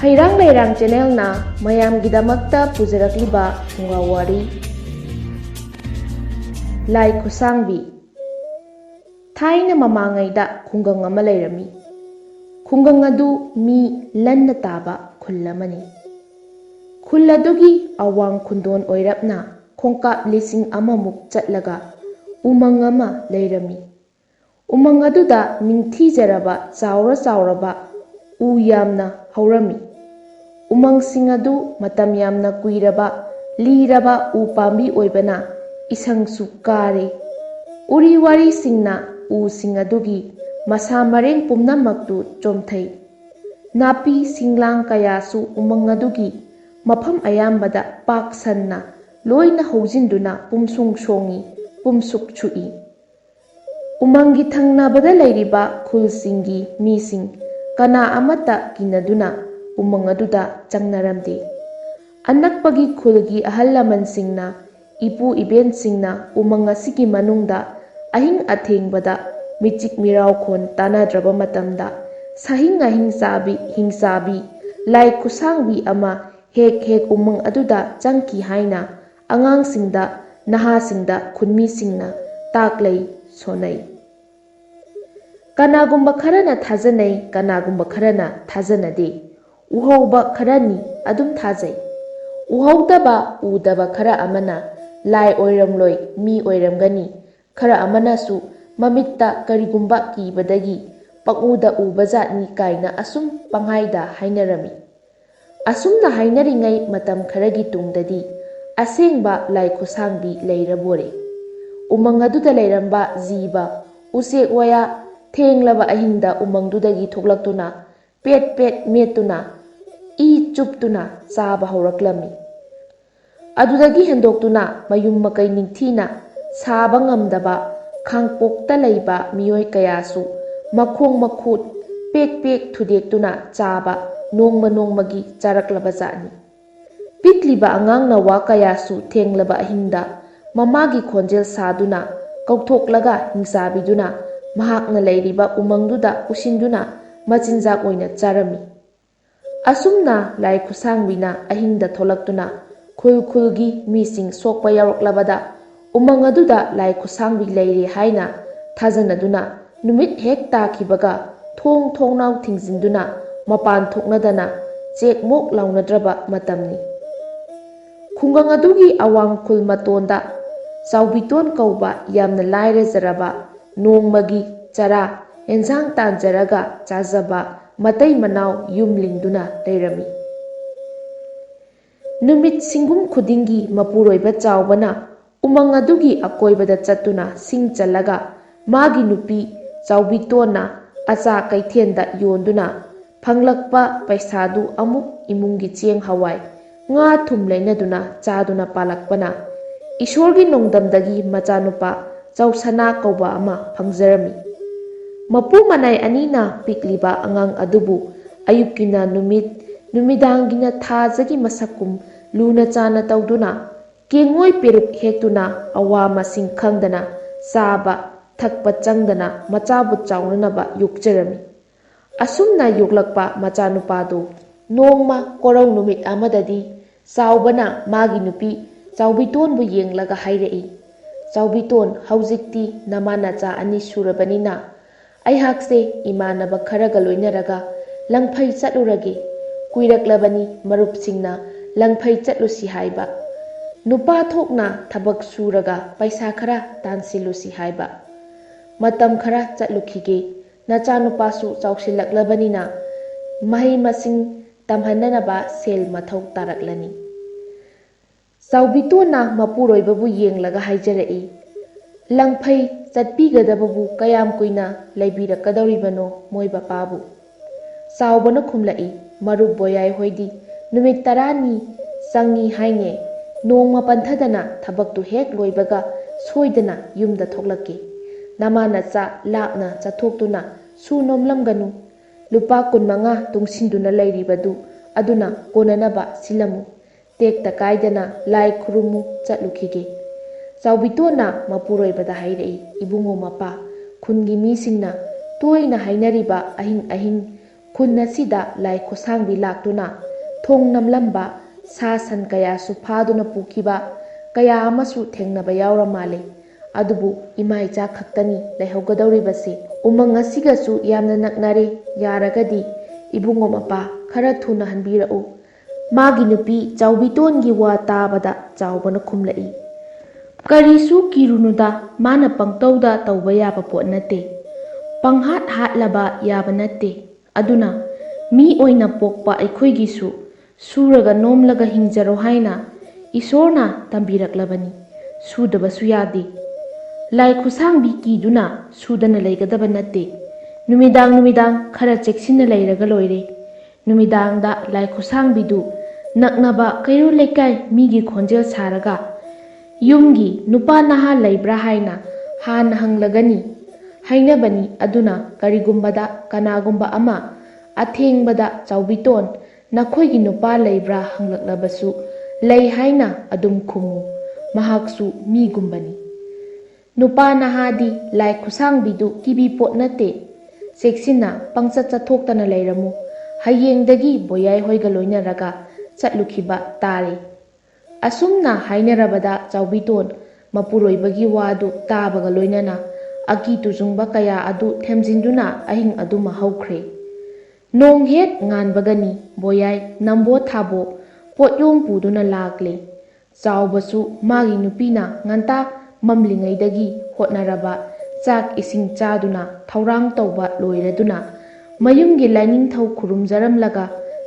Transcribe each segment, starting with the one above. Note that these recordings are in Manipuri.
ꯍꯩꯔꯥꯡ ꯂꯩꯔꯥꯡ ꯆꯦꯅꯦꯜꯅ ꯃꯌꯥꯝꯒꯤꯗꯃꯛꯇ ꯄꯨꯖꯔꯛꯂꯤꯕ ꯐꯨꯡꯒꯥ ꯋꯥꯔꯤ ꯂꯥꯏ ꯈꯨꯠꯁꯥꯡꯕꯤ꯫ ꯊꯥꯏꯅ ꯃꯃꯥꯡꯉꯩꯗ ꯈꯨꯡꯒꯪ ꯑꯃ ꯂꯩꯔꯝꯃꯤ꯫ ꯈꯨꯡꯒꯪ ꯑꯗꯨ ꯃꯤ ꯂꯟꯅ ꯇꯥꯕ ꯈꯨꯜ ꯑꯃꯅꯤ꯫ ꯈꯨꯜ ꯑꯗꯨꯒꯤ ꯑꯋꯥꯡ ꯈꯨꯟꯗꯣꯟ ꯑꯣꯏꯔꯞꯅ ꯈꯣꯡꯀꯥꯞ 1,000ꯃꯨꯛ ꯆꯠꯂꯒ ꯎꯃꯪ ꯑꯃ ꯂꯩꯔꯝꯃꯤ꯫ ꯎꯃꯪ ꯑꯗꯨꯗ ꯅꯤꯡꯊꯤꯖꯔꯕ ꯆꯥꯎꯔꯕ ꯎ ꯌꯥꯝꯅ ꯍꯧꯔꯝꯃꯤ꯫ ꯎꯃꯪꯁꯤꯡ ꯑꯗꯨ ꯃꯇꯝ ꯌꯥꯝꯅ ꯀꯨꯏꯔꯕ ꯂꯤꯔꯕ ꯎ ꯄꯥꯝꯕꯤ ꯑꯣꯏꯕꯅ ꯏꯁꯪꯁꯨ ꯀꯥꯔꯦ꯫ ꯎꯔꯤ ꯋꯥꯔꯤꯁꯤꯡꯅ ꯎꯁꯤꯡ ꯑꯗꯨꯒꯤ ꯃꯁꯥ ꯃꯔꯦꯡ ꯄꯨꯝꯅꯃꯛꯇꯨ ꯆꯣꯝꯊꯩ꯫ ꯅꯥꯄꯤ ꯁꯤꯡꯂꯥꯡ ꯀꯌꯥꯁꯨ ꯎꯃꯪ ꯑꯗꯨꯒꯤ ꯃꯐꯝ ꯑꯌꯥꯝꯕꯗ ꯄꯥꯛ ꯁꯟꯅ ꯂꯣꯏꯅ ꯍꯧꯖꯤꯟꯗꯨꯅ ꯄꯨꯝꯁꯨꯡ ꯁꯣꯡꯏ, ꯄꯨꯝꯁꯨꯛ ꯁꯨꯛꯏ꯫ ꯎꯃꯪꯒꯤ ꯊꯪꯅꯕꯗ ꯂꯩꯔꯤꯕ ꯈꯨꯜꯁꯤꯡꯒꯤ ꯃꯤꯁꯤꯡ ꯀꯅꯥ ꯑꯃꯠꯇ ꯀꯤꯅꯗꯨꯅ ꯎꯃꯪ ꯑꯗꯨꯗ ꯆꯪꯅꯔꯝꯗꯦ꯫ ꯑꯅꯛꯄꯒꯤ ꯈꯨꯜꯒꯤ ꯑꯍꯜ ꯂꯃꯟꯁꯤꯡꯅ, ꯏꯄꯨ ꯏꯕꯦꯟꯁꯤꯡꯅ ꯎꯃꯪ ꯑꯁꯤꯒꯤ ꯃꯅꯨꯡꯗ ꯑꯍꯤꯡ ꯑꯊꯦꯡꯕꯗ ꯃꯤꯆꯤꯛ ꯃꯤꯔꯥꯎꯈꯣꯟ ꯇꯥꯅꯗ꯭ꯔꯕ ꯃꯇꯝꯗ ꯁꯥꯍꯤꯡ ꯉꯥꯍꯤꯡ ꯆꯥꯕꯤ ꯍꯤꯡꯆꯥꯕꯤ ꯂꯥꯏ ꯈꯨꯠꯁꯥꯡꯕꯤ ꯑꯃ ꯍꯦꯛ ꯍꯦꯛ ꯎꯃꯪ ꯑꯗꯨꯗ ꯆꯪꯈꯤ ꯍꯥꯏꯅ ꯑꯉꯥꯡꯁꯤꯡꯗ, ꯅꯍꯥꯁꯤꯡꯗ ꯈꯨꯟꯃꯤꯁꯤꯡꯅ ꯇꯥꯛꯂꯩ ꯁꯣꯟꯅꯩ꯫ ꯀꯅꯥꯒꯨꯝꯕ ꯈꯔꯅ ꯊꯥꯖꯅꯩ, ꯀꯅꯥꯒꯨꯝꯕ ꯈꯔꯅ ꯊꯥꯖꯅꯗꯦ꯫ ꯎꯍꯧꯕ ꯈꯔꯅꯤ ꯑꯗꯨꯝ ꯊꯥꯖꯩ꯫ ꯎꯍꯧꯗꯕ ꯎꯗꯕ ꯈꯔ ꯑꯃꯅ ꯂꯥꯏ ꯑꯣꯏꯔꯝꯂꯣꯏ, ꯃꯤ ꯑꯣꯏꯔꯝꯒꯅꯤ, ꯈꯔ ꯑꯃꯅꯁꯨ ꯃꯃꯤꯠꯇ ꯀꯔꯤꯒꯨꯝꯕ ꯀꯤꯕꯗꯒꯤ ꯄꯪꯎꯗ ꯎꯕꯖꯥꯠꯅꯤ ꯀꯥꯏꯅ ꯑꯁꯨꯝ ꯄꯪꯍꯥꯏꯗ ꯍꯥꯏꯅꯔꯝꯃꯤ꯫ ꯑꯁꯨꯝꯅ ꯍꯥꯏꯅꯔꯤꯉꯩ ꯃꯇꯝ ꯈꯔꯒꯤ ꯇꯨꯡꯗꯗꯤ ꯑꯁꯦꯡꯕ ꯂꯥꯏ ꯈꯨꯠꯁꯥꯡꯕꯤ ꯂꯩꯔꯕꯣꯔꯦ꯫ ꯎꯃꯪ ꯑꯗꯨꯗ ꯂꯩꯔꯝꯕ ꯖꯤꯕ, ꯎꯆꯦꯛ ꯋꯥꯌꯥ ꯊꯦꯡꯂꯕ ꯑꯍꯤꯡꯗ ꯎꯃꯪꯗꯨꯗꯒꯤ ꯊꯣꯛꯂꯛꯇꯨꯅ ꯄꯦꯠ ꯄꯦꯠ ꯃꯦꯠꯇꯨꯅ ꯏ ꯆꯨꯞꯇꯨꯅ ꯆꯥꯕ ꯍꯧꯔꯛꯂꯝꯃꯤ꯫ ꯑꯗꯨꯗꯒꯤ ꯍꯦꯟꯗꯣꯛꯇꯨꯅ ꯃꯌꯨꯝ ꯃꯀꯩ ꯅꯤꯡꯊꯤꯅ ꯁꯥꯕ ꯉꯝꯗꯕ ꯈꯥꯡꯄꯣꯛꯇ ꯂꯩꯕ ꯃꯤꯑꯣꯏ ꯀꯌꯥꯁꯨ ꯃꯈꯣꯡ ꯃꯈꯨꯠ ꯄꯦꯛ ꯄꯦꯛ ꯊꯨꯗꯦꯛꯇꯨꯅ ꯆꯥꯕ ꯅꯣꯡꯃ ꯅꯣꯡꯃꯒꯤ ꯆꯥꯔꯛꯂꯕꯖꯥꯠꯅꯤ꯫ ꯄꯤꯛꯂꯤꯕ ꯑꯉꯥꯡ ꯅꯋꯥ ꯀꯌꯥꯁꯨ ꯊꯦꯡꯂꯕ ꯑꯍꯤꯡꯗ ꯃꯃꯥꯒꯤ ꯈꯣꯟꯖꯦꯜ ꯁꯥꯗꯨꯅ ꯀꯧꯊꯣꯛꯂꯒ ꯍꯤꯡꯆꯥꯕꯤꯗꯨꯅ ꯃꯍꯥꯛꯅ ꯂꯩꯔꯤꯕ ꯎꯃꯪꯗꯨꯗ ꯄꯨꯁꯤꯟꯗꯨꯅ ꯃꯆꯤꯟꯖꯥꯛ ꯑꯣꯏꯅ ꯆꯥꯔꯝꯃꯤ꯫ ꯑꯁꯨꯝꯅ ꯂꯥꯏ ꯈꯨꯠꯁꯥꯡꯕꯤꯅ ꯑꯍꯤꯡꯗ ꯊꯣꯛꯂꯛꯇꯨꯅ ꯈꯨꯜ ꯈꯨꯜꯒꯤ ꯃꯤꯁꯤꯡ ꯁꯣꯛꯄ ꯌꯥꯎꯔꯛꯂꯕꯗ ꯎꯃꯪ ꯑꯗꯨꯗ ꯂꯥꯏ ꯈꯨꯠꯁꯥꯡꯕꯤ ꯂꯩꯔꯦ ꯍꯥꯏꯅ ꯊꯥꯖꯅꯗꯨꯅ ꯅꯨꯃꯤꯠ ꯍꯦꯛ ꯇꯥꯈꯤꯕꯒ ꯊꯣꯡ ꯊꯣꯡꯅꯥꯎ ꯊꯤꯡꯖꯤꯟꯗꯨꯅ ꯃꯄꯥꯟ ꯊꯣꯛꯅꯗꯅ ꯆꯦꯛꯃꯣꯛ ꯂꯥꯎꯅꯗ꯭ꯔꯕ ꯃꯇꯝꯅꯤ꯫ ꯈꯨꯡꯒꯪ ꯑꯗꯨꯒꯤ ꯑꯋꯥꯡ ꯈꯨꯜ ꯃꯇꯣꯟꯗ ꯆꯥꯎꯕꯤꯇꯣꯟ ꯀꯧꯕ ꯌꯥꯝꯅ ꯂꯥꯏꯔꯖꯔꯕ, ꯅꯣꯡꯃꯒꯤ ꯆꯔꯥ ꯍꯦꯟꯖꯥꯡ ꯇꯥꯟꯖꯔꯒ ꯆꯥꯖꯕ ꯃꯇꯩ ꯃꯅꯥꯎ ꯌꯨꯝ ꯂꯤꯡꯗꯨꯅ ꯂꯩꯔꯝꯃꯤ꯫ ꯅꯨꯃꯤꯠ ꯁꯤꯡꯒꯨꯝ ꯈꯨꯗꯤꯡꯒꯤ ꯃꯄꯨꯔꯣꯏꯕ ꯆꯥꯎꯕꯅ ꯎꯃꯪ ꯑꯗꯨꯒꯤ ꯑꯀꯣꯏꯕꯗ ꯆꯠꯇꯨꯅ ꯁꯤꯡ ꯆꯜꯂꯒ ꯃꯥꯒꯤ ꯅꯨꯄꯤ ꯆꯥꯎꯕꯤꯇꯣꯟꯅ ꯑꯆꯥ ꯀꯩꯊꯦꯜꯗ ꯌꯣꯟꯗꯨꯅ ꯐꯪꯂꯛꯄ ꯄꯩꯁꯥꯗꯨ ꯑꯃꯨꯛ ꯏꯃꯨꯡꯒꯤ ꯆꯦꯡ ꯍꯋꯥꯏ, ꯉꯥ ꯊꯨꯝ ꯂꯩꯅꯗꯨꯅ ꯆꯥꯗꯨꯅ ꯄꯥꯜꯂꯛꯄꯅ ꯏꯁꯣꯔꯒꯤ ꯅꯣꯡꯗꯝꯗꯒꯤ ꯃꯆꯥꯅꯨꯄꯥ ꯆꯥꯎꯁꯅꯥ ꯀꯧꯕ ꯑꯃ ꯐꯪꯖꯔꯝꯃꯤ꯫ ꯃꯄꯨ ꯃꯅꯥꯏ ꯑꯅꯤꯅ ꯄꯤꯛꯂꯤꯕ ꯑꯉꯥꯡ ꯑꯗꯨꯕꯨ ꯑꯌꯨꯛꯀꯤꯅ ꯅꯨꯃꯤꯠ, ꯅꯨꯃꯤꯗꯥꯡꯒꯤꯅ ꯊꯥꯖꯒꯤ ꯃꯁꯛꯀꯨꯝ ꯂꯨꯅ ꯆꯥꯟꯅ ꯇꯧꯗꯨꯅ ꯀꯦꯡꯉꯣꯏ ꯄꯦꯔꯨꯛ ꯍꯦꯛꯇꯨꯅ ꯑꯋꯥ ꯃꯁꯤꯡ ꯈꯪꯗꯅ ꯆꯥꯕ ꯊꯛꯄ ꯆꯪꯗꯅ ꯃꯆꯥꯕꯨ ꯆꯥꯎꯅꯅꯕ ꯌꯣꯛꯆꯔꯝꯃꯤ꯫ ꯑꯁꯨꯝꯅ ꯌꯣꯛꯂꯛꯄ ꯃꯆꯥꯅꯨꯄꯥꯗꯨ ꯅꯣꯡꯃ ꯀꯣꯔꯧ ꯅꯨꯃꯤꯠ ꯑꯃꯗꯗꯤ ꯆꯥꯎꯕꯅ ꯃꯥꯒꯤ ꯅꯨꯄꯤ ꯆꯥꯎꯕꯤꯇꯣꯟꯕꯨ ꯌꯦꯡꯂꯒ ꯍꯥꯏꯔꯛꯏ, "ꯆꯥꯎꯕꯤꯇꯣꯟ, ꯍꯧꯖꯤꯛꯇꯤ ꯅꯃꯥ ꯅꯆꯥ 2 ꯁꯨꯔꯕꯅꯤꯅ ꯑꯩꯍꯥꯛꯁꯦ ꯏꯃꯥꯟꯅꯕ ꯈꯔꯒ ꯂꯣꯏꯅꯔꯒ ꯂꯪꯐꯩ ꯆꯠꯂꯨꯔꯒꯦ꯫ ꯀꯨꯏꯔꯛꯂꯕꯅꯤ ꯃꯔꯨꯞꯁꯤꯡꯅ ꯂꯪꯐꯩ ꯆꯠꯂꯨꯁꯤ ꯍꯥꯏꯕ, ꯅꯨꯄꯥ ꯊꯣꯛꯅ ꯊꯕꯛ ꯁꯨꯔꯒ ꯄꯩꯁꯥ ꯈꯔ ꯇꯥꯟꯁꯤꯜꯂꯨꯁꯤ ꯍꯥꯏꯕ꯫ ꯃꯇꯝ ꯈꯔ ꯆꯠꯂꯨꯈꯤꯒꯦ, ꯅꯆꯥꯅꯨꯄꯥꯁꯨ ꯆꯥꯎꯁꯤꯜꯂꯛꯂꯕꯅꯤꯅ ꯃꯍꯩ ꯃꯁꯤꯡ ꯇꯝꯍꯟꯅꯅꯕ ꯁꯦꯜ ꯃꯊꯧ ꯇꯥꯔꯛꯂꯅꯤ"꯫ ꯆꯥꯎꯕꯤꯇꯣꯟꯅ ꯃꯄꯨꯔꯣꯏꯕꯕꯨ ꯌꯦꯡꯂꯒ ꯍꯥꯏꯖꯔꯛꯏ, "ꯂꯪꯐꯩ ꯆꯠꯄꯤꯒꯗꯕꯕꯨ ꯀꯌꯥꯝ ꯀꯨꯏꯅ ꯂꯩꯕꯤꯔꯛꯀꯗꯧꯔꯤꯕꯅꯣ ꯃꯣꯏ ꯕꯄꯥꯕꯨ"꯫ ꯆꯥꯎꯕꯅ ꯈꯨꯝꯂꯛꯏ, "ꯃꯔꯨꯞ ꯕꯣꯌꯥꯏ ꯍꯣꯏꯗꯤ ꯅꯨꯃꯤꯠ 10ꯅꯤ ꯆꯪꯏ ꯍꯥꯏꯅꯦ꯫ ꯅꯣꯡꯃ ꯄꯟꯊꯗꯅ ꯊꯕꯛꯇꯨ ꯍꯦꯛ ꯂꯣꯏꯕꯒ ꯁꯣꯏꯗꯅ ꯌꯨꯝꯗ ꯊꯣꯛꯂꯛꯀꯦ꯫ ꯅꯃꯥ ꯅꯆꯥ ꯂꯥꯞꯅ ꯆꯠꯊꯣꯛꯇꯨꯅ ꯁꯨ ꯅꯣꯝꯂꯝꯒꯅꯨ꯫ ꯂꯨꯄꯥ 15 ꯇꯨꯡꯁꯤꯟꯗꯨꯅ ꯂꯩꯔꯤꯕꯗꯨ ꯑꯗꯨꯅ ꯀꯣꯟꯅꯅꯕ ꯁꯤꯜꯂꯝꯃꯨ꯫ ꯇꯦꯛꯇ ꯀꯥꯏꯗꯅ ꯂꯥꯏ ꯈꯨꯔꯨꯝꯃꯨ ꯆꯠꯂꯨꯈꯤꯒꯦ"꯫ ꯆꯥꯎꯕꯤꯇꯣꯟꯅ ꯃꯄꯨꯔꯣꯏꯕꯗ ꯍꯥꯏꯔꯛꯏ, "ꯏꯕꯨꯡꯉꯣ ꯃꯄꯥ, ꯈꯨꯟꯒꯤ ꯃꯤꯁꯤꯡꯅ ꯇꯣꯏꯅ ꯍꯥꯏꯅꯔꯤꯕ ꯑꯍꯤꯡ ꯑꯍꯤꯡ ꯈꯨꯟ ꯑꯁꯤꯗ ꯂꯥꯏ ꯈꯨꯠꯁꯥꯡꯕꯤ ꯂꯥꯛꯇꯨꯅ ꯊꯣꯡ ꯅꯝꯂꯝꯕ ꯁꯥ ꯁꯟ ꯀꯌꯥꯁꯨ ꯐꯥꯗꯨꯅ ꯄꯨꯈꯤꯕ ꯀꯌꯥ ꯑꯃꯁꯨ ꯊꯦꯡꯅꯕ ꯌꯥꯎꯔ ꯃꯥꯜꯂꯤ꯫ ꯑꯗꯨꯕꯨ ꯏꯃꯥ ꯏꯆꯥ ꯈꯛꯇꯅꯤ ꯂꯩꯍꯧꯒꯗꯧꯔꯤꯕꯁꯤ꯫ ꯎꯃꯪ ꯑꯁꯤꯒꯁꯨ ꯌꯥꯝꯅ ꯅꯛꯅꯔꯦ, ꯌꯥꯔꯒꯗꯤ ꯏꯕꯨꯡꯉꯣ ꯃꯄꯥ ꯈꯔ ꯊꯨꯅ ꯍꯟꯕꯤꯔꯛꯎ꯫ ꯃꯥꯒꯤ ꯅꯨꯄꯤ ꯆꯥꯎꯕꯤꯇꯣꯟꯒꯤ ꯋꯥ ꯇꯥꯕꯗ ꯆꯥꯎꯕꯅ ꯈꯨꯝꯂꯛꯏ, ꯀꯔꯤꯁꯨ ꯀꯤꯔꯨꯅꯨꯗ, ꯃꯥꯅ ꯄꯪꯇꯧꯗ ꯇꯧꯕ ꯌꯥꯕ ꯄꯣꯠ ꯅꯠꯇꯦ, ꯄꯪꯍꯥꯠ ꯍꯥꯠꯂꯕ ꯌꯥꯕ ꯅꯠꯇꯦ꯫ ꯑꯗꯨꯅ ꯃꯤ ꯑꯣꯏꯅ ꯄꯣꯛꯄ ꯑꯩꯈꯣꯏꯒꯤꯁꯨ ꯁꯨꯔꯒ ꯅꯣꯝꯂꯒ ꯍꯤꯡꯖꯔꯣ ꯍꯥꯏꯅ ꯏꯁꯣꯔꯅ ꯇꯝꯕꯤꯔꯛꯂꯕꯅꯤ, ꯁꯨꯗꯕꯁꯨ ꯌꯥꯗꯦ꯫ ꯂꯥꯏ ꯈꯨꯠꯁꯥꯡꯕꯤ ꯀꯤꯗꯨꯅ ꯁꯨꯗꯅ ꯂꯩꯒꯗꯕ ꯅꯠꯇꯦ꯫ ꯅꯨꯃꯤꯗꯥꯡ ꯈꯔ ꯆꯦꯛꯁꯤꯟꯅ ꯂꯩꯔꯒ ꯂꯣꯏꯔꯦ꯫ ꯅꯨꯃꯤꯗꯥꯡꯗ ꯂꯥꯏ ꯈꯨꯠꯁꯥꯡꯕꯤꯗꯨ ꯅꯛꯅꯕ ꯀꯩꯔꯣꯜ ꯂꯩꯀꯥꯏ ꯃꯤꯒꯤ ꯈꯣꯟꯖꯦꯜ ꯁꯥꯔꯒ ꯌꯨꯝꯒꯤ ꯅꯨꯄꯥ ꯅꯍꯥ ꯂꯩꯕ꯭ꯔꯥ ꯍꯥꯏꯅ ꯍꯥꯟꯅ ꯍꯪꯂꯒꯅꯤ ꯍꯥꯏꯅꯕꯅꯤ꯫ ꯑꯗꯨꯅ ꯀꯔꯤꯒꯨꯝꯕꯗ ꯀꯅꯥꯒꯨꯝꯕ ꯑꯃ ꯑꯊꯦꯡꯕꯗ ꯆꯥꯎꯕꯤꯇꯣꯟ ꯅꯈꯣꯏꯒꯤ ꯅꯨꯄꯥ ꯂꯩꯕ꯭ꯔꯥ ꯍꯪꯂꯛꯂꯕꯁꯨ ꯂꯩ ꯍꯥꯏꯅ ꯑꯗꯨꯝ ꯈꯨꯝꯃꯨ, ꯃꯍꯥꯛꯁꯨ ꯃꯤꯒꯨꯝꯕꯅꯤ꯫ ꯅꯨꯄꯥ ꯅꯍꯥꯗꯤ ꯂꯥꯏ ꯈꯨꯠꯁꯥꯡꯕꯤꯗꯨ ꯀꯤꯕꯤ ꯄꯣꯠ ꯅꯠꯇꯦ꯫ ꯆꯦꯛꯁꯤꯟꯅ ꯄꯪꯆꯠ ꯆꯠꯊꯣꯛꯇꯅ ꯂꯩꯔꯝꯃꯨ꯫ ꯍꯌꯦꯡꯗꯒꯤ ꯕꯣꯌꯥꯏ ꯍꯣꯏꯒ ꯂꯣꯏꯅꯔꯒ ꯆꯠꯂꯨꯈꯤꯕ ꯇꯥꯔꯦ꯫ ꯑꯁꯨꯝꯅ ꯍꯥꯏꯅꯔꯕꯗ ꯆꯥꯎꯕꯤꯇꯣꯟ ꯃꯄꯨꯔꯣꯏꯕꯒꯤ ꯋꯥꯗꯨ ꯇꯥꯕꯒ ꯂꯣꯏꯅꯅ ꯑꯀꯤ ꯇꯨꯖꯨꯡꯕ ꯀꯌꯥ ꯑꯗꯨ ꯊꯦꯝꯖꯤꯟꯗꯨꯅ ꯑꯍꯤꯡ ꯑꯗꯨꯃ ꯍꯧꯈ꯭ꯔꯦ꯫ ꯅꯣꯡ ꯍꯦꯛ ꯉꯥꯟꯕꯒꯅꯤ ꯕꯣꯌꯥꯏ ꯅꯝꯕꯣ ꯊꯥꯕꯣ ꯄꯣꯠꯌꯣꯝ ꯄꯨꯗꯨꯅ ꯂꯥꯛꯂꯦ꯫ ꯆꯥꯎꯕꯁꯨ ꯃꯥꯒꯤ ꯅꯨꯄꯤꯅ ꯉꯟꯇꯥ ꯃꯝꯂꯤꯉꯩꯗꯒꯤ ꯍꯣꯠꯅꯔꯕ ꯆꯥꯛ ꯏꯁꯤꯡ ꯆꯥꯗꯨꯅ ꯊꯧꯔꯥꯡ ꯇꯧꯕ ꯂꯣꯏꯔꯗꯨꯅ ꯃꯌꯨꯝꯒꯤ ꯂꯥꯏꯅꯤꯡꯊꯧ ꯈꯨꯔꯨꯝꯖꯔꯝꯂꯒ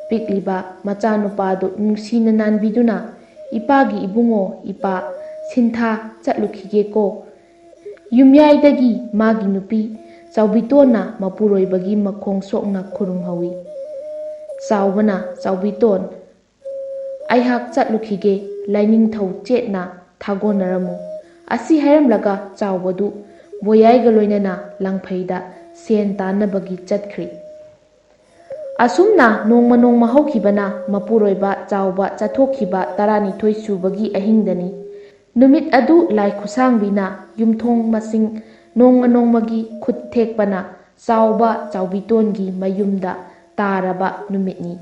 ꯄꯤꯛꯂꯤꯕ ꯃꯆꯥꯅꯨꯄꯥꯗꯨ ꯅꯨꯡꯁꯤꯅ ꯅꯥꯟꯕꯤꯗꯨꯅ, ꯏꯄꯥꯒꯤ ꯏꯕꯨꯡꯉꯣ, ꯏꯄꯥ ꯁꯤꯟꯊꯥ ꯆꯠꯂꯨꯈꯤꯒꯦꯀꯣ꯫ ꯌꯨꯝꯌꯥꯏꯗꯒꯤ ꯃꯥꯒꯤ ꯅꯨꯄꯤ ꯆꯥꯎꯕꯤꯇꯣꯟꯅ ꯃꯄꯨꯔꯣꯏꯕꯒꯤ ꯃꯈꯣꯡ ꯁꯣꯛꯅ ꯈꯨꯔꯨꯝꯍꯧꯏ꯫ ꯆꯥꯎꯕꯅ, ꯆꯥꯎꯕꯤꯇꯣꯟ, ꯑꯩꯍꯥꯛ ꯆꯠꯂꯨꯈꯤꯒꯦ, ꯂꯥꯏꯅꯤꯡꯊꯧ ꯆꯦꯠꯅ ꯊꯥꯒꯣꯟꯅꯔꯝꯃꯨ꯫ ꯑꯁꯤ ꯍꯥꯏꯔꯝꯂꯒ ꯆꯥꯎꯕꯗꯨ ꯕꯣꯌꯥꯏꯒ ꯂꯣꯏꯅꯅ ꯂꯪꯐꯩꯗ ꯁꯦꯟ ꯇꯥꯟꯅꯕꯒꯤ ꯆꯠꯈ꯭ꯔꯤ꯫ ꯑꯁꯨꯝꯅ ꯅꯣꯡꯃ ꯍꯧꯈꯤꯕꯅ ꯃꯄꯨꯔꯣꯏꯕ ꯆꯥꯎꯕ ꯆꯠꯊꯣꯛꯈꯤꯕ 12 ꯁꯨꯕꯒꯤ ꯑꯍꯤꯡꯗꯅꯤ꯫ ꯅꯨꯃꯤꯠ ꯑꯗꯨ ꯂꯥꯏ ꯈꯨꯠꯁꯥꯡꯕꯤꯅ ꯌꯨꯝꯊꯣꯡ ꯃꯁꯤꯡ ꯅꯣꯡꯃꯒꯤ ꯈꯨꯠ ꯊꯦꯛꯄꯅ ꯆꯥꯎꯕ ꯆꯥꯎꯕꯤꯇꯣꯟꯒꯤ ꯃꯌꯨꯝꯗ ꯇꯥꯔꯕ ꯅꯨꯃꯤꯠꯅꯤ꯫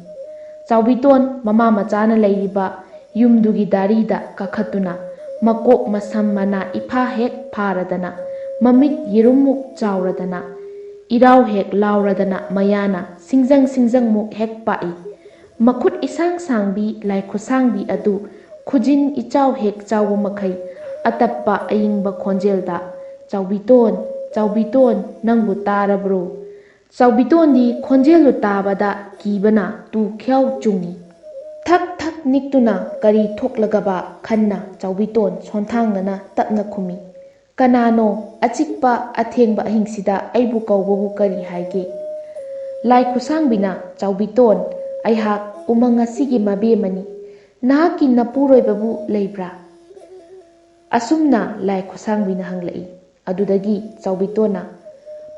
ꯆꯥꯎꯕꯤꯇꯣꯟ ꯃꯃꯥ ꯃꯆꯥꯅ ꯂꯩꯔꯤꯕ ꯌꯨꯝꯗꯨꯒꯤ ꯗꯥꯔꯤꯗ ꯀꯥꯈꯠꯇꯨꯅ ꯃꯀꯣꯛ ꯃꯁꯝ ꯃꯅꯥ ꯏꯐꯥ ꯍꯦꯛ ꯐꯥꯔꯗꯅ, ꯃꯃꯤꯠ ꯌꯦꯔꯨꯝꯃꯨꯛ ꯆꯥꯎꯔꯗꯅ, ꯏꯔꯥꯎ ꯍꯦꯛ ꯂꯥꯎꯔꯗꯅ ꯃꯌꯥꯅ ꯁꯤꯡꯖꯪꯃꯨꯛ ꯍꯦꯛ ꯄꯥꯛꯏ꯫ ꯃꯈꯨꯠ ꯏꯁꯥꯡ ꯁꯥꯡꯕꯤ ꯂꯥꯏ ꯈꯨꯠꯁꯥꯡꯕꯤ ꯑꯗꯨ ꯈꯨꯖꯤꯟ ꯏꯆꯥꯎ ꯍꯦꯛ ꯆꯥꯎꯕ ꯃꯈꯩ ꯑꯇꯞꯄ ꯑꯏꯪꯕ ꯈꯣꯟꯖꯦꯜꯗ, ꯆꯥꯎꯕꯤꯇꯣꯟ, ꯆꯥꯎꯕꯤꯇꯣꯟ, ꯅꯪꯕꯨ ꯇꯥꯔꯕ꯭ꯔꯣ? ꯆꯥꯎꯕꯤꯇꯣꯟꯗꯤ ꯈꯣꯟꯖꯦꯜꯗꯨ ꯇꯥꯕꯗ ꯀꯤꯕꯅ ꯇꯨ ꯈ꯭ꯌꯥꯎ ꯆꯨꯡꯏ꯫ ꯊꯛ ꯅꯤꯛꯇꯨꯅ ꯀꯔꯤ ꯊꯣꯛꯂꯒꯕ ꯈꯟꯅ ꯆꯥꯎꯕꯤꯇꯣꯟ ꯁꯣꯟꯊꯥꯡꯅꯅ ꯇꯞꯅ ꯈꯨꯝꯃꯤ, ꯀꯅꯥꯅꯣ ꯑꯆꯤꯛꯄ ꯑꯊꯦꯡꯕ ꯑꯍꯤꯡꯁꯤꯗ ꯑꯩꯕꯨ ꯀꯧꯕꯕꯨ ꯀꯔꯤ ꯍꯥꯏꯒꯦ? ꯂꯥꯏ ꯈꯨꯠꯁꯥꯡꯕꯤꯅ, ꯆꯥꯎꯕꯤꯇꯣꯟ, ꯑꯩꯍꯥꯛ ꯎꯃꯪ ꯑꯁꯤꯒꯤ ꯃꯕꯦꯝꯃꯅꯤ, ꯅꯍꯥꯛꯀꯤ ꯅꯄꯨꯔꯣꯏꯕꯕꯨ ꯂꯩꯕ꯭ꯔꯥ? ꯑꯁꯨꯝꯅ ꯂꯥꯏ ꯈꯨꯠꯁꯥꯡꯕꯤꯅ ꯍꯪꯂꯛꯏ꯫ ꯑꯗꯨꯗꯒꯤ ꯆꯥꯎꯕꯤꯇꯣꯟꯅ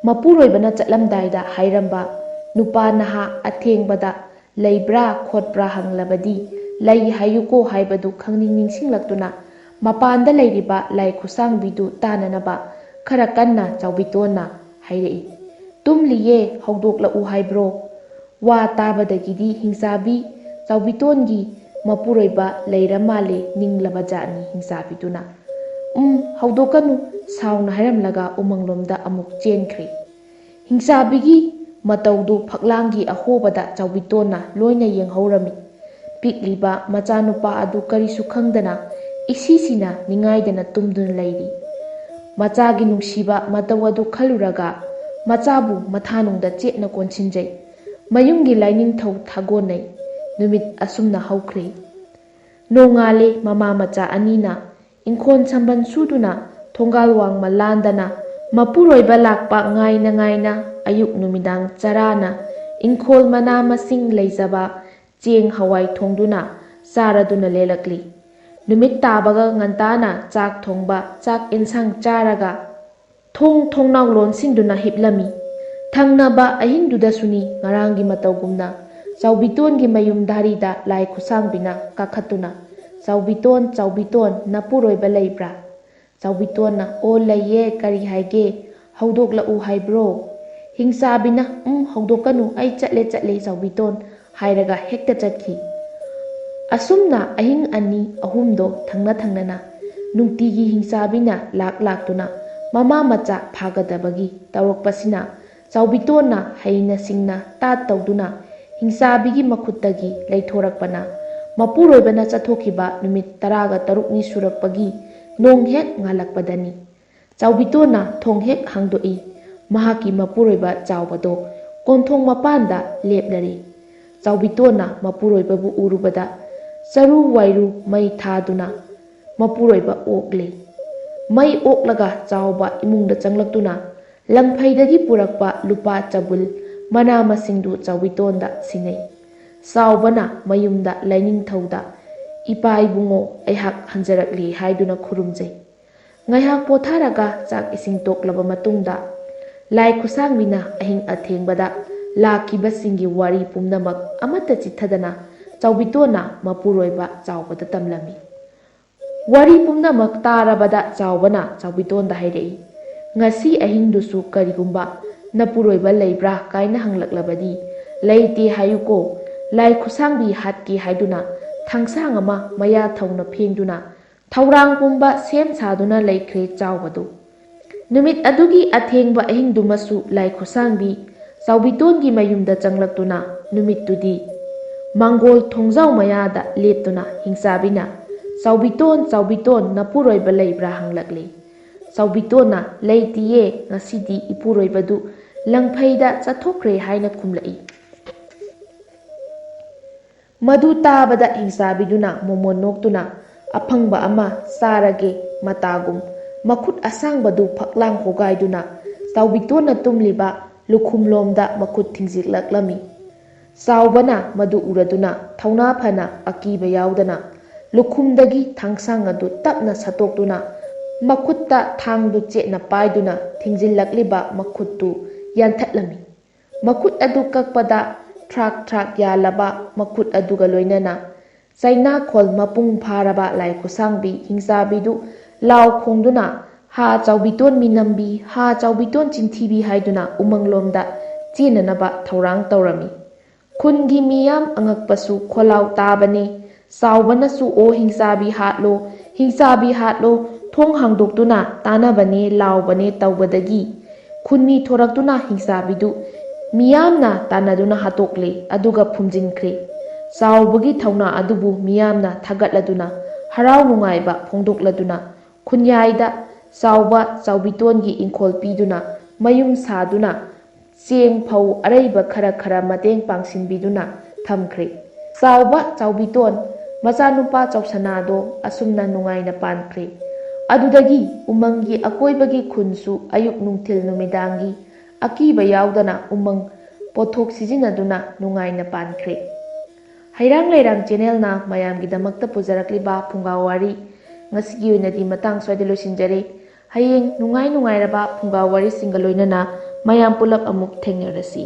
ꯃꯄꯨꯔꯣꯏꯕꯅ ꯆꯠꯂꯝꯗꯥꯏꯗ ꯍꯥꯏꯔꯝꯕ ꯅꯨꯄꯥ ꯅꯍꯥ ꯑꯊꯦꯡꯕꯗ ꯂꯩꯕ꯭ꯔꯥ ꯈꯣꯠꯄ꯭ꯔꯥ ꯍꯪꯂꯕꯗꯤ ꯂꯩ ꯍꯥꯏꯌꯨꯀꯣ ꯍꯥꯏꯕꯗꯨ ꯈꯪꯅꯤꯡ ꯅꯤꯡꯁꯤꯡꯂꯛꯇꯨꯅ ꯃꯄꯥꯟꯗ ꯂꯩꯔꯤꯕ ꯂꯥꯏ ꯈꯨꯠꯁꯥꯡꯕꯤꯗꯨ ꯇꯥꯅꯅꯕ ꯈꯔ ꯀꯟꯅ ꯆꯥꯎꯕꯤꯇꯣꯟꯅ ꯍꯥꯏꯔꯛꯏ, ꯇꯨꯝꯂꯤꯌꯦ, ꯍꯧꯗꯣꯛꯂꯛꯎ ꯍꯥꯏꯕ꯭ꯔꯣ? ꯋꯥ ꯇꯥꯕꯗꯒꯤꯗꯤ ꯍꯤꯡꯆꯥꯕꯤ ꯆꯥꯎꯕꯤꯇꯣꯟꯒꯤ ꯃꯄꯨꯔꯣꯏꯕ ꯂꯩꯔ ꯃꯥꯜꯂꯦ ꯅꯤꯡꯂꯕ ꯖꯥꯠꯅꯤ꯫ ꯍꯤꯡꯆꯥꯕꯤꯗꯨꯅ ꯍꯧꯗꯣꯛꯀꯅꯨ ꯁꯥꯎꯅ ꯍꯥꯏꯔꯝꯂꯒ ꯎꯃꯪꯂꯣꯝꯗ ꯑꯃꯨꯛ ꯆꯦꯟꯈ꯭ꯔꯦ꯫ ꯍꯤꯡꯆꯥꯕꯤꯒꯤ ꯃꯇꯧꯗꯨ ꯐꯛꯂꯥꯡꯒꯤ ꯑꯍꯣꯕꯗ ꯆꯥꯎꯕꯤꯇꯣꯟꯅ ꯂꯣꯏꯅ ꯌꯦꯡꯍꯧꯔꯝꯃꯤ꯫ ꯄꯤꯛꯂꯤꯕ ꯃꯆꯥꯅꯨꯄꯥ ꯑꯗꯨ ꯀꯔꯤꯁꯨ ꯈꯪꯗꯅ ꯏꯁꯤꯁꯤꯅ ꯅꯤꯡꯉꯥꯏꯗꯅ ꯇꯨꯝꯗꯨꯅ ꯂꯩꯔꯤ꯫ ꯃꯆꯥꯒꯤ ꯅꯨꯡꯁꯤꯕ ꯃꯇꯧ ꯑꯗꯨ ꯈꯜꯂꯨꯔꯒ ꯃꯆꯥꯕꯨ ꯃꯊꯥꯅꯨꯡꯗ ꯆꯦꯠꯅ ꯀꯣꯟꯁꯤꯟꯖꯩ꯫ ꯃꯌꯨꯝꯒꯤ ꯂꯥꯏꯅꯤꯡꯊꯧ ꯊꯥꯒꯣꯟꯅꯩ꯫ ꯅꯨꯃꯤꯠ ꯑꯁꯨꯝꯅ ꯍꯧꯈ꯭ꯔꯦ꯫ ꯅꯣꯡꯉꯥꯜꯂꯦ꯫ ꯃꯃꯥ ꯃꯆꯥ ꯑꯅꯤꯅ ꯏꯪꯈꯣꯜ ꯁꯝꯕꯟ ꯁꯨꯗꯨꯅ ꯊꯣꯡꯒꯥꯜ ꯋꯥꯡꯃ ꯂꯥꯟꯗꯅ ꯃꯄꯨꯔꯣꯏꯕ ꯂꯥꯛꯄ ꯉꯥꯏꯅ ꯑꯌꯨꯛ ꯅꯨꯃꯤꯗꯥꯡ ꯆꯔꯥꯅ ꯏꯪꯈꯣꯜ ꯃꯅꯥ ꯃꯁꯤꯡ ꯂꯩꯖꯕ ꯆꯦꯡ ꯍꯋꯥꯏ ꯊꯣꯡꯗꯨꯅ ꯆꯥꯔꯗꯨꯅ ꯂꯦꯜꯂꯛꯂꯤ꯫ ꯅꯨꯃꯤꯠ ꯇꯥꯕꯒ ꯉꯟꯇꯥꯅ ꯆꯥꯛ ꯊꯣꯡꯕ, ꯆꯥꯛ ꯏꯟꯁꯥꯡ ꯆꯥꯔꯒ ꯊꯣꯡꯅꯥꯎ ꯂꯣꯟꯁꯤꯟꯗꯨꯅ ꯍꯤꯞꯂꯝꯃꯤ꯫ ꯊꯪꯅꯕ ꯑꯍꯤꯡꯗꯨꯗꯁꯨꯅꯤ ꯉꯔꯥꯡꯒꯤ ꯃꯇꯧꯒꯨꯝꯅ ꯆꯥꯎꯕꯤꯇꯣꯟꯒꯤ ꯃꯌꯨꯝ ꯗꯥꯔꯤꯗ ꯂꯥꯏ ꯈꯨꯠꯁꯥꯡꯕꯤꯅ ꯀꯥꯈꯠꯇꯨꯅ, ꯆꯥꯎꯕꯤꯇꯣꯟ, ꯆꯥꯎꯕꯤꯇꯣꯟ, ꯅꯄꯨꯔꯣꯏꯕ ꯂꯩꯕ꯭ꯔꯥ? ꯆꯥꯎꯕꯤꯇꯣꯟꯅ, ꯑꯣ ꯂꯩꯌꯦ, ꯀꯔꯤ ꯍꯥꯏꯒꯦ? ꯍꯧꯗꯣꯛꯂꯛꯎ ꯍꯥꯏꯕ꯭ꯔꯣ? ꯍꯤꯡꯆꯥꯕꯤꯅ ꯍꯧꯗꯣꯛꯀꯅꯨ ꯑꯩ ꯆꯠꯂꯦ ꯆꯥꯎꯕꯤꯇꯣꯟ ꯍꯥꯏꯔꯒ ꯍꯦꯛꯇ ꯆꯠꯈꯤ꯫ ꯑꯁꯨꯝꯅ ꯑꯍꯤꯡ ꯑꯅꯤ ꯑꯍꯨꯝꯗꯣ ꯊꯪꯅ ꯅꯨꯡꯇꯤꯒꯤ ꯍꯤꯡꯆꯥꯕꯤꯅ ꯂꯥꯛꯇꯨꯅ ꯃꯃꯥ ꯃꯆꯥ ꯐꯥꯒꯗꯕꯒꯤ ꯇꯧꯔꯛꯄꯁꯤꯅ ꯆꯥꯎꯕꯤꯇꯣꯟꯅ ꯍꯩꯅ ꯁꯤꯡꯅ ꯇꯥꯠ ꯇꯧꯗꯨꯅ ꯍꯤꯡꯆꯥꯕꯤꯒꯤ ꯃꯈꯨꯠꯇꯒꯤ ꯂꯩꯊꯣꯔꯛꯄꯅ ꯃꯄꯨꯔꯣꯏꯕꯅ ꯆꯠꯊꯣꯛꯈꯤꯕ ꯅꯨꯃꯤꯠ 13ꯅꯤ ꯁꯨꯔꯛꯄꯒꯤ ꯅꯣꯡ ꯍꯦꯛ ꯉꯥꯜꯂꯛꯄꯗꯅꯤ꯫ ꯆꯥꯎꯕꯤꯇꯣꯟꯅ ꯊꯣꯡ ꯍꯦꯛ ꯍꯥꯡꯗꯣꯛꯏ, ꯃꯍꯥꯛꯀꯤ ꯃꯄꯨꯔꯣꯏꯕ ꯆꯥꯎꯕꯗꯣ ꯀꯣꯟꯊꯣꯡ ꯃꯄꯥꯟꯗ ꯂꯦꯞꯂꯔꯤ꯫ ꯆꯥꯎꯕꯤꯇꯣꯟꯅ ꯃꯄꯨꯔꯣꯏꯕꯕꯨ ꯎꯔꯨꯕꯗ ꯆꯔꯨ ꯋꯥꯏꯔꯨ ꯃꯩ ꯊꯥꯗꯨꯅ ꯃꯄꯨꯔꯣꯏꯕ ꯑꯣꯛꯂꯤ꯫ ꯃꯩ ꯑꯣꯛꯂꯒ ꯆꯥꯎꯕ ꯏꯃꯨꯡꯗ ꯆꯪꯂꯛꯇꯨꯅ ꯂꯪꯐꯩꯗꯒꯤ ꯄꯨꯔꯛꯄ ꯂꯨꯄꯥ ꯆꯕꯨꯜ ꯃꯅꯥ ꯃꯁꯤꯡꯗꯨ ꯆꯥꯎꯕꯤꯇꯣꯟꯗ ꯁꯤꯟꯅꯩ꯫ ꯆꯥꯎꯕꯅ ꯃꯌꯨꯝꯗ ꯂꯥꯏꯅꯤꯡꯊꯧꯗ "ꯏꯄꯥ ꯏꯕꯨꯡꯉꯣ ꯑꯩꯍꯥꯛ ꯍꯟꯖꯔꯛꯂꯤ" ꯍꯥꯏꯗꯨꯅ ꯈꯨꯔꯨꯝꯖꯩ꯫ ꯉꯥꯏꯍꯥꯛ ꯄꯣꯊꯥꯔꯒ ꯆꯥꯛ ꯏꯁꯤꯡ ꯇꯣꯛꯂꯕ ꯃꯇꯨꯡꯗ ꯂꯥꯏ ꯈꯨꯠꯁꯥꯡꯕꯤꯅ ꯑꯍꯤꯡ ꯑꯊꯦꯡꯕꯗ ꯂꯥꯛꯈꯤꯕꯁꯤꯡꯒꯤ ꯋꯥꯔꯤ ꯄꯨꯝꯅꯃꯛ ꯑꯃꯠꯇ ꯆꯤꯠꯊꯗꯅ ꯆꯥꯎꯕꯤꯇꯣꯟꯅ ꯃꯄꯨꯔꯣꯏꯕ ꯆꯥꯎꯕꯗ ꯇꯝꯂꯝꯃꯤ꯫ ꯋꯥꯔꯤ ꯄꯨꯝꯅꯃꯛ ꯇꯥꯔꯕꯗ ꯆꯥꯎꯕꯅ ꯆꯥꯎꯕꯤꯇꯣꯟꯗ ꯍꯥꯏꯔꯛꯏ, "ꯉꯁꯤ ꯑꯍꯤꯡꯗꯨꯁꯨ ꯀꯔꯤꯒꯨꯝꯕ ꯅꯄꯨꯔꯣꯏꯕ ꯂꯩꯕ꯭ꯔꯥ ꯀꯥꯏꯅ ꯍꯪꯂꯛꯂꯕꯗꯤ ꯂꯩꯇꯦ ꯍꯥꯏꯌꯨꯀꯣ꯫ ꯂꯥꯏ ꯈꯨꯠꯁꯥꯡꯕꯤ ꯍꯥꯠꯀꯦ ꯍꯥꯏꯗꯨꯅ ꯊꯥꯡꯁꯥꯡ ꯑꯃ ꯃꯌꯥ ꯊꯧꯅ ꯐꯦꯡꯗꯨꯅ ꯊꯧꯔꯥꯡ ꯄꯨꯝꯕ ꯁꯦꯝ ꯁꯥꯗꯨꯅ ꯂꯩꯈ꯭ꯔꯦ ꯆꯥꯎꯕꯗꯨ꯫ ꯅꯨꯃꯤꯠ ꯑꯗꯨꯒꯤ ꯑꯊꯦꯡꯕ ꯑꯍꯤꯡꯗꯨꯃꯁꯨ ꯂꯥꯏ ꯈꯨꯠꯁꯥꯡꯕꯤ ꯆꯥꯎꯕꯤꯇꯣꯟꯒꯤ ꯃꯌꯨꯝꯗ ꯆꯪꯂꯛꯇꯨꯅ ꯅꯨꯃꯤꯠꯇꯨꯗꯤ ꯃꯥꯡꯒꯣꯜ ꯊꯣꯡꯖꯥꯎ ꯃꯌꯥꯗ ꯂꯦꯞꯇꯨꯅ ꯍꯤꯡꯆꯥꯕꯤꯅ 'ꯆꯥꯎꯕꯤꯇꯣꯟ ꯅꯄꯨꯔꯣꯏꯕ ꯂꯩꯕ꯭ꯔꯥ' ꯍꯪꯂꯛꯂꯤ꯫ ꯆꯥꯎꯕꯤꯇꯣꯟꯅ 'ꯂꯩꯇꯤꯌꯦ, ꯉꯁꯤꯗꯤ ꯏꯄꯨꯔꯣꯏꯕꯗꯨ ꯂꯪꯐꯩꯗ ꯆꯠꯊꯣꯛꯈ꯭ꯔꯦ' ꯍꯥꯏꯅ ꯈꯨꯝꯂꯛꯏ꯫ ꯃꯗꯨ ꯇꯥꯕꯗ ꯍꯤꯡꯆꯥꯕꯤꯗꯨꯅ ꯃꯣꯃꯣꯟ ꯅꯣꯛꯇꯨꯅ ꯑꯐꯪꯕ ꯑꯃ ꯆꯥꯔꯒꯦ ꯃꯇꯥꯒꯨꯝ ꯃꯈꯨꯠ ꯑꯁꯥꯡꯕꯗꯨ ꯐꯛꯂꯥꯡ ꯍꯣꯒꯥꯏꯗꯨꯅ ꯆꯥꯎꯕꯤꯇꯣꯟꯅ ꯇꯨꯝꯂꯤꯕ ꯂꯨꯈꯨꯝꯂꯣꯝꯗ ꯃꯈꯨꯠ ꯊꯤꯡꯖꯤꯜꯂꯛꯂꯝꯃꯤ꯫ ꯆꯥꯎꯕꯅ ꯃꯗꯨ ꯎꯔꯗꯨꯅ ꯊꯧꯅꯥ ꯐꯅ ꯑꯀꯤꯕ ꯌꯥꯎꯗꯅ ꯂꯨꯈꯨꯝꯗꯒꯤ ꯊꯥꯡꯁꯥꯡ ꯑꯗꯨ ꯇꯞꯅ ꯁꯠꯇꯣꯛꯇꯨꯅ ꯃꯈꯨꯠꯇ ꯊꯥꯡꯗꯨ ꯆꯦꯠꯅ ꯄꯥꯏꯗꯨꯅ ꯊꯤꯡꯖꯤꯜꯂꯛꯂꯤꯕ ꯃꯈꯨꯠꯇꯨ ꯌꯥꯟꯊꯠꯂꯝꯃꯤ꯫ ꯃꯈꯨꯠ ꯑꯗꯨ ꯀꯛꯄꯗ ꯊ꯭ꯔꯥꯛ ꯊ꯭ꯔꯥꯛ ꯌꯥꯜꯂꯕ ꯃꯈꯨꯠ ꯑꯗꯨꯒ ꯂꯣꯏꯅꯅ ꯆꯩꯅꯥꯈꯣꯜ ꯃꯄꯨꯡ ꯐꯥꯔꯕ ꯂꯥꯏ ꯈꯨꯠꯁꯥꯡꯕꯤ ꯍꯤꯡꯆꯥꯕꯤꯗꯨ ꯂꯥꯎ ꯈꯣꯡꯗꯨꯅ "ꯍꯥ ꯆꯥꯎꯕꯤꯇꯣꯟ ꯃꯤꯅꯝꯕꯤ, ꯍꯥ ꯆꯥꯎꯕꯤꯇꯣꯟ ꯆꯤꯟꯊꯤꯕꯤ" ꯍꯥꯏꯗꯨꯅ ꯎꯃꯪꯂꯣꯝꯗ ꯆꯦꯟꯅꯅꯕ ꯊꯧꯔꯥꯡ ꯇꯧꯔꯝꯃꯤ꯫ ꯈꯨꯟꯒꯤ ꯃꯤꯌꯥꯝ ꯑꯉꯛꯄꯁꯨ ꯈꯣꯜꯂꯥꯎ తాꯕꯅꯦ꯫ ꯆꯥꯎꯕꯅꯁꯨ "ꯑꯣ ꯍꯤꯡꯆꯥꯕꯤ ꯍꯥꯠꯂꯣ, ꯍꯤꯡꯆꯥꯕꯤ ꯍꯥꯠꯂꯣ, ꯊꯣꯡ ꯍꯥꯡꯗꯣꯛꯇꯨꯅ ꯇꯥꯅꯕꯅꯦ ꯂꯥꯎꯕꯅꯦ" ꯇꯧꯕꯗꯒꯤ ꯈꯨꯟꯃꯤ ꯊꯣꯔꯛꯇꯨꯅ ꯍꯤꯡꯆꯥꯕꯤꯗꯨ ꯃꯤꯌꯥꯝꯅ ꯇꯥꯟꯅꯗꯨꯅ ꯍꯥꯠꯇꯣꯛꯂꯦ, ꯑꯗꯨꯒ ꯐꯨꯝꯖꯤꯟꯈ꯭ꯔꯦ꯫ ꯆꯥꯎꯕꯒꯤ ꯊꯧꯅꯥ ꯑꯗꯨꯕꯨ ꯃꯤꯌꯥꯝꯅ ꯊꯥꯒꯠꯂꯗꯨꯅ ꯍꯔꯥꯎ ꯅꯨꯡꯉꯥꯏꯕ ꯐꯣꯡꯗꯣꯛꯂꯗꯨꯅ ꯈꯨꯟꯌꯥꯏꯗ ꯆꯥꯎꯕ ꯆꯥꯎꯕꯤꯇꯣꯟꯒꯤ ꯏꯪꯈꯣꯜ ꯄꯤꯗꯨꯅ ꯃꯌꯨꯝ ꯁꯥꯗꯨꯅ ꯆꯦꯡ ꯐꯧ ꯑꯔꯩꯕ ꯈꯔ ꯃꯇꯦꯡ ꯄꯥꯡꯁꯤꯟꯕꯤꯗꯨꯅ ꯊꯝꯈ꯭ꯔꯦ꯫ ꯆꯥꯎꯕ ꯆꯥꯎꯕꯤꯇꯣꯟ ꯃꯆꯥꯅꯨꯄꯥ ꯆꯥꯎꯁꯅꯥꯗꯣ ꯑꯁꯨꯝꯅ ꯅꯨꯡꯉꯥꯏꯅ ꯄꯥꯟꯈ꯭ꯔꯦ꯫ ꯑꯗꯨꯗꯒꯤ ꯎꯃꯪꯒꯤ ꯑꯀꯣꯏꯕꯒꯤ ꯈꯨꯟꯁꯨ ꯑꯌꯨꯛ ꯅꯨꯡꯊꯤꯜ ꯅꯨꯃꯤꯗꯥꯡꯒꯤ ꯑꯀꯤꯕ ꯌꯥꯎꯗꯅ ꯎꯃꯪ ꯄꯣꯠꯊꯣꯛ ꯁꯤꯖꯤꯟꯅꯗꯨꯅ ꯅꯨꯡꯉꯥꯏꯅ ꯄꯥꯟꯈ꯭ꯔꯦ꯫ ꯍꯩꯔꯥꯡ ꯂꯩꯔꯥꯡ ꯆꯦꯅꯦꯜꯅ ꯃꯌꯥꯝꯒꯤꯗꯃꯛꯇ ꯄꯨꯖꯔꯛꯂꯤꯕ ꯐꯨꯡꯒꯥ ꯋꯥꯔꯤ ꯉꯁꯤꯒꯤ ꯑꯣꯏꯅꯗꯤ ꯃꯇꯥꯡ ꯁ꯭ꯋꯥꯏꯗ ꯂꯣꯏꯁꯤꯟꯖꯔꯦ꯫ ꯍꯌꯦꯡ ꯅꯨꯡꯉꯥꯏꯔꯕ ꯐꯨꯡꯒꯥ ꯋꯥꯔꯤꯁꯤꯡꯒ ꯂꯣꯏꯅꯅ ꯃꯌꯥꯝ ꯄꯨꯂꯞ ꯑꯃꯨꯛ ꯊꯦꯡꯅꯔꯁꯤ꯫